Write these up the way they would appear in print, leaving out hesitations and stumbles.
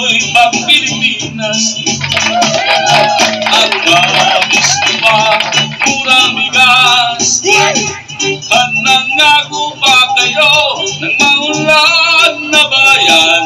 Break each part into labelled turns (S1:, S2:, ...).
S1: ko'y pag Pilipinas. At labis na ba, murang bigas? At nangako pa kayo ng maunlad na bayan,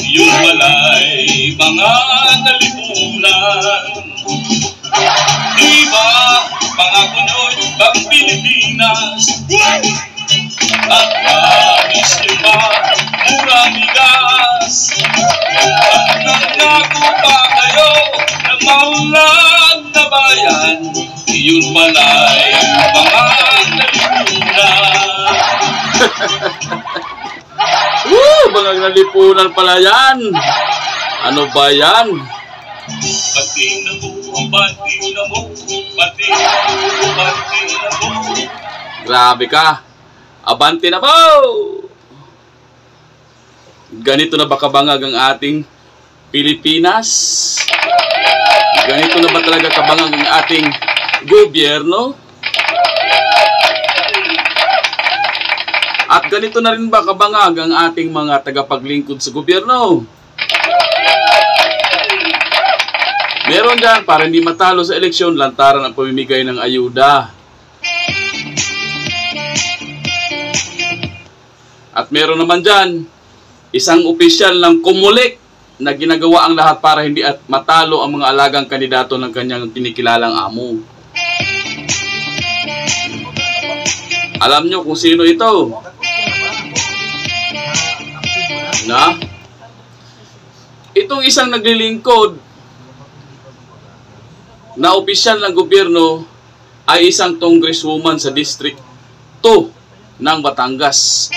S1: yung walay mga nalipunan. Diba, pangako nyo'y pag Pilipinas. At labis na ba, murang bigas? At nangako pa kayo ng maunlad na bayan, yun pala'y mga nalipunan.
S2: Mga nalipunan pala yan. Ano ba yan?
S1: Bating na mo, bating na mo, bating na mo, bating na mo.
S2: Grabe ka. Abante na po! Ganito na ba kabangag ang ating Pilipinas? Ganito na ba talaga kabangag ang ating gobyerno? At ganito na rin ba kabangag ang ating mga tagapaglingkod sa gobyerno? Meron dyan, para hindi matalo sa eleksyon, lantaran ang pamimigay ng ayuda. At meron naman dyan, isang opisyal ng Comelec na ginagawa ang lahat para hindi at matalo ang mga alagang kandidato ng kanyang kinikilalang amo. Alam nyo kung sino ito? Na? Itong isang naglilingkod na opisyal ng gobyerno ay isang congresswoman sa District 2 ng Batangas.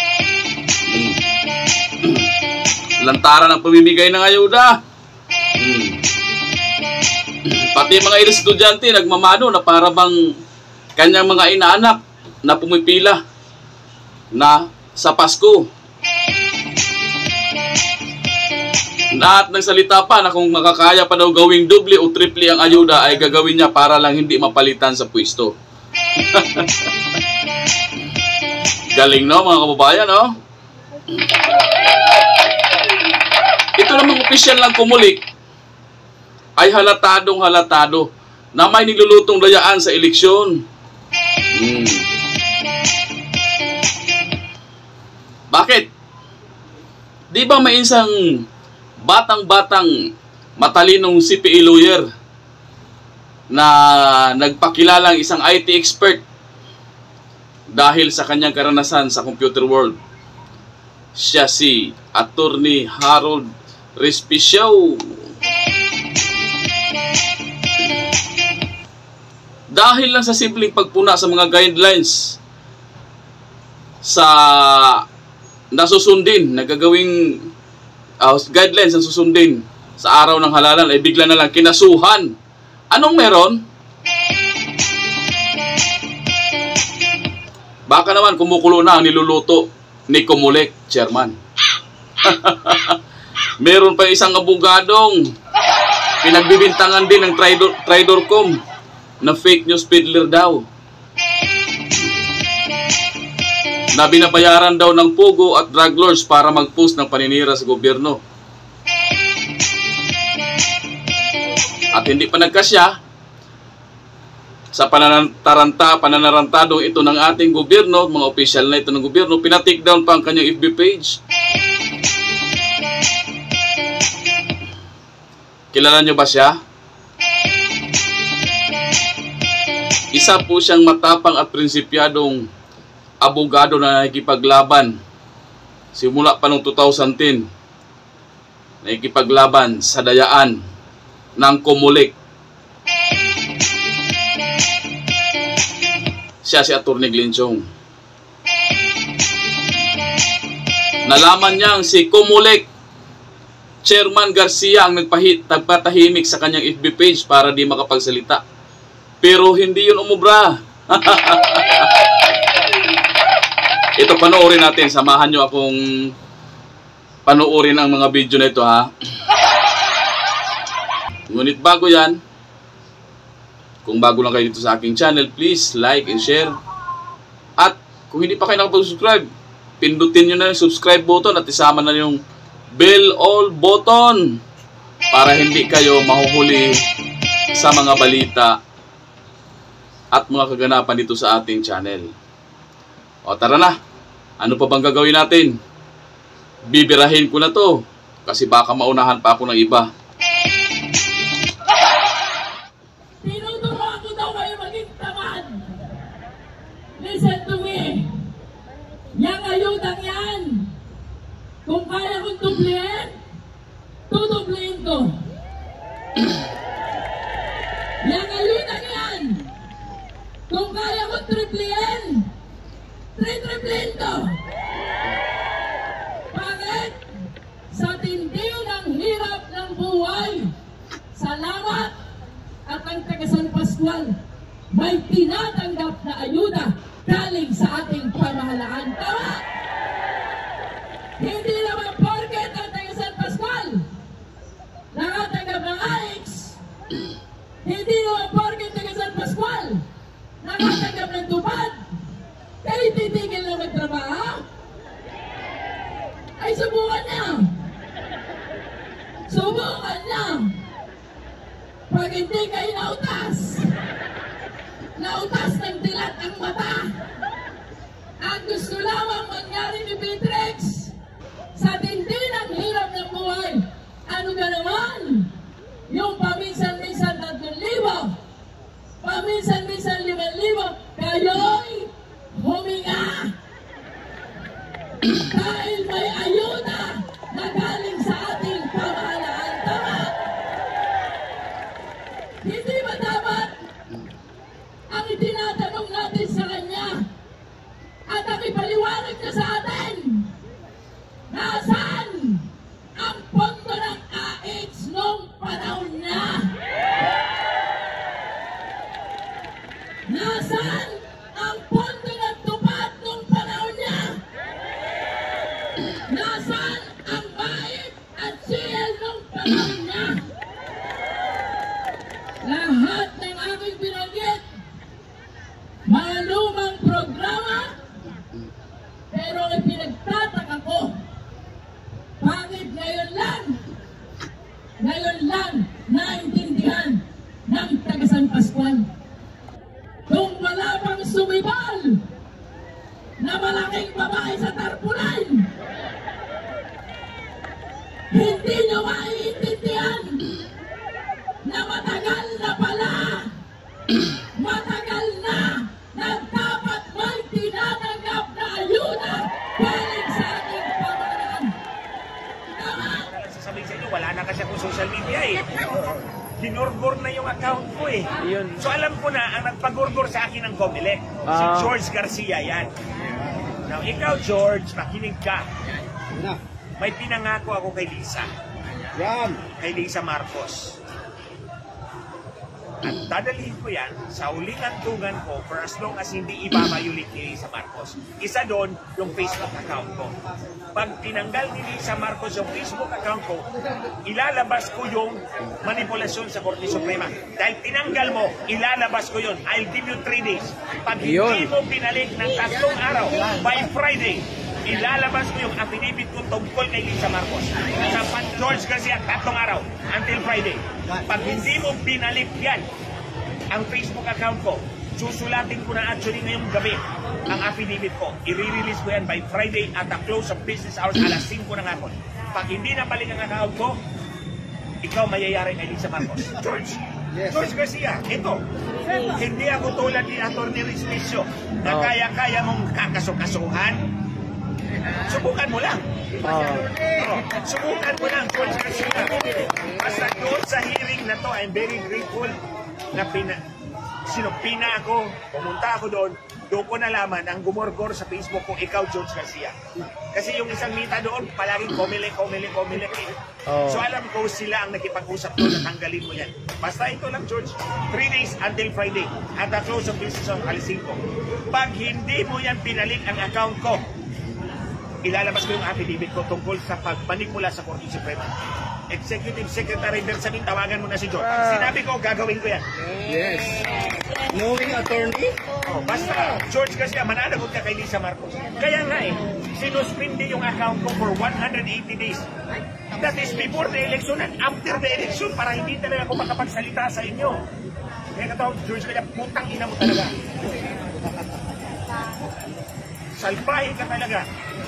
S2: Lantaran ang pamimigay ng ayuda. Pati mga estudyante nagmamano na para bang kanyang mga inaanak na pumipila na sa Pasko. Lahat nagsalita pa na kung makakaya pa daw gawing doble o triple ang ayuda ay gagawin niya para lang hindi mapalitan sa pwesto. Galing no mga kababayan no? Ito namang opisyal ng Comelec ay halatado na may nilulutong dayaan sa eleksyon. Bakit? Di ba may isang batang matalinong CPA lawyer na nagpakilalang isang IT expert dahil sa kanyang karanasan sa computer world? Siya si Attorney Harold Respicio. Dahil lang sa simpleng pagpuna sa mga guidelines sa nasusundin, nagagawing guidelines na susundin sa araw ng halalan ay bigla na lang kinasuhan. Anong meron? Baka naman kumukulo na ang niluluto ni Comelec, chairman. Meron pa isang abogadong pinagbibintangan din ng Tridorcom na fake news peddler daw. Na binabayaran daw ng Pogo at drug lords para mag-post ng paninira sa gobyerno. At hindi pa nagkasya sa pananarantadong ito ng ating gobyerno, mga opisyal na ito ng gobyerno, pinatik down pa ang kanyang FB page. Kilala nyo ba siya? Isa po siyang matapang at prinsipyadong abogado na nakikipaglaban simula pa noong 2010. Nakikipaglaban sa dayaan ng Comelec. Siya si Atty. Glenchong. Nalaman niyang si Comelec Chairman Garcia ang nagpatahimik sa kanyang FB page para di makapagsalita. Pero hindi yun umubra. Ito, panoorin natin. Samahan nyo akong panoorin ang mga video na ito, ha. Ngunit bago yan, kung bago lang kayo dito sa aking channel, please like and share. At kung hindi pa kayo nakapag-subscribe, pindutin nyo na yung subscribe button at isama na yung bell all button para hindi kayo mahuhuli sa mga balita at mga kaganapan dito sa ating channel. O tara na, ano pa bang gagawin natin? Bibirahin ko na to kasi baka maunahan pa ako ng iba.
S3: Tinuturuan ko daw kayo maging tamad. Listen to me. Yang ayudang yan. Kung kaya kong dublihin, tudublihin ko. Yang ayudang yan. Kung kaya kong triplihin, triplihin ko. Bakit? Sa tindi ng hirap ng buhay, salamat at ang taga San Pascual may tinatanggap na ayuda galing sa ating pamahalaan. Tama! Hindi naman porket ang taga San Pascual nakatanggap ng AIX, hindi naman porket taga San Pascual nakatanggap ng tupad, kaya titigil na magtrabaho. Ay, subukan na! Subukan na! Pag hindi kayo nautas ng dilat ang mata, ang gusto lamang mangyari ni Beatrix sa tindi ng hirap ng buhay, ano ka naman? Yung paminsan-minsan 3,000, paminsan-minsan 5,000, kayo'y huminga! Dahil may ayuda na galing sa ating pamahalaan. Tama! Hindi ba dapat ang itinatanong natin sa kanya at ang ipaliwanag niya sa atin? Nasaan ang pondo ng AIX noong panahon niya? Nasaan ang pondo ng tupad noong panahon niya? Nasaan ang BAIP at CL noong panahon niya? Lahat ng aking binanggit, mga lumang programa, pero ang pinagtataka ko, bakit ngayon lang naintindihan ng taga San Pascual. Kung wala pang sumibal na malaking babae sa tarpulan, hindi nyo maiintindihan na matagal na pala, matagal na dapat may tinatanggap na ayuda galing sa ating pamahalaan. Tama?
S4: Sasabihin sa inyo, wala na kasi akong social media eh. Ginurgor na yung account ko eh. So alam ko na, ang nagpagurgor sa akin ng Comelec, si George Garcia yan. Now, ikaw George, makinig ka. May pinangako ako kay Lisa. Kay Lisa Marcos. At dadalhin ko yan sa huling antungan ko for as long as hindi ibabayulit ni Lisa Marcos. Isa doon, yung Facebook account ko. Pag tinanggal ni Lisa Marcos yung Facebook account ko, ilalabas ko yung manipulasyon sa Korte Suprema. Dahil tinanggal mo, ilalabas ko yun. I'll give you 3 days. Pag hindi mo pinalik ng 3 araw, by Friday, ilalabas ko yung affidavit ko tungkol kay Lisa Marcos. Sa Pan George Garcia, 3 araw, until Friday. Pag hindi mo binalik yan, ang Facebook account ko, susulatin ko na actually ngayong gabi ang affidavit ko. I-release ko yan by Friday at the close of business hours, alas 5 ng hapon. Pag hindi na balik ang account ko, ikaw mayayari kay Lisa Marcos. George Garcia, ito. Hindi ako tulad ni Atty. Respicio na kaya-kaya mong kakasukasuhan. Subukan mo lang. Subukan mo lang, George Garcia. Basta doon sa hearing na to, I'm very grateful na sinupina ako, pumunta ako doon ko nalaman ang gumorgor sa Facebook ko, ikaw George Garcia. Kasi yung isang mita doon, palaging Comelec eh. So alam ko sila ang nakipag-usap doon na tanggalin mo yan. Basta ito lang George, 3 days until Friday at the close of business on alas 5. Pag hindi mo yan pinalik ang account ko, ilalabas ko yung affidavit ko tungkol sa pagmanipula sa Korte Suprema. Executive Secretary Bersamin, tawagan mo na si George. Sinabi ko, gagawin ko yan.
S5: Yes. Knowing attorney?
S4: Basta, George Garcia, mananagot ka kay Lisa Marcos. Kaya nga eh, sinuspindi yung account ko for 180 days. That is before the election and after the election para hindi talaga ako makapagsalita sa inyo. Kaya katawag, George, kaya putang ina mo talaga. Salbahin ka talaga.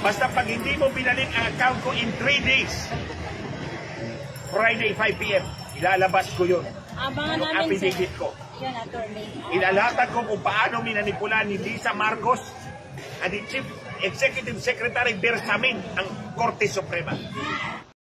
S4: Basta pag hindi mo binalik ang account ko in 3 days, Friday 5 p.m., ilalabas ko yun.
S5: Abangan
S4: Yung
S5: namin
S4: affidavit ko.
S5: Yun, attorney.
S4: Ilalatag ko kung paano minanipulan ni Lisa Marcos at the Chief Executive Secretary Bersamin ang Korte Suprema.